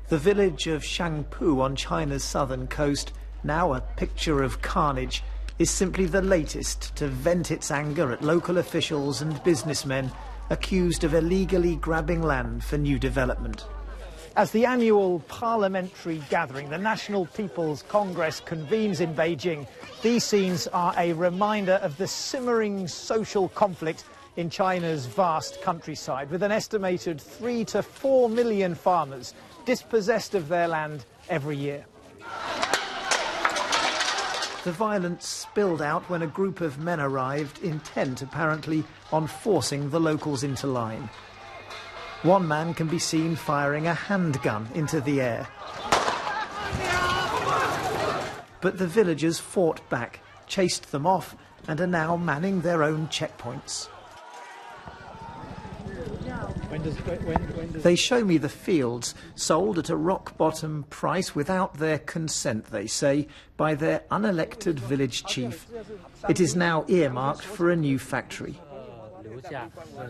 The village of Shangpu on China's southern coast, now a picture of carnage, is simply the latest to vent its anger at local officials and businessmen accused of illegally grabbing land for new development. As the annual parliamentary gathering, the National People's Congress, convenes in Beijing, these scenes are a reminder of the simmering social conflict in China's vast countryside, with an estimated 3 to 4 million farmers dispossessed of their land every year. The violence spilled out when a group of men arrived, intent apparently on forcing the locals into line. One man can be seen firing a handgun into the air. But the villagers fought back, chased them off, and are now manning their own checkpoints. They show me the fields, sold at a rock-bottom price without their consent, they say, by their unelected village chief. It is now earmarked for a new factory.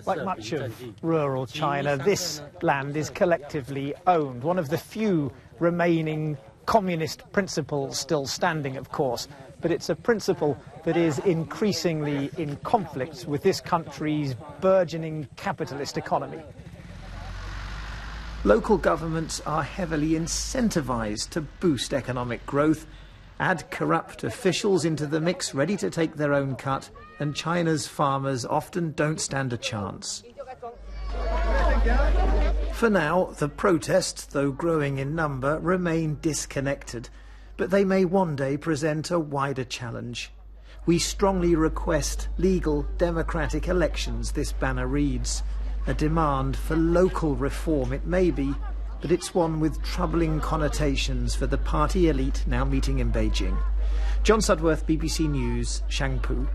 Like much of rural China, this land is collectively owned, one of the few remaining communist principles still standing, of course. But it's a principle that is increasingly in conflict with this country's burgeoning capitalist economy. Local governments are heavily incentivized to boost economic growth, add corrupt officials into the mix ready to take their own cut, and China's farmers often don't stand a chance. For now, the protests, though growing in number, remain disconnected, but they may one day present a wider challenge. We strongly request legal democratic elections, this banner reads. A demand for local reform it may be, but it's one with troubling connotations for the party elite now meeting in Beijing. John Sudworth, BBC News, Shangpu.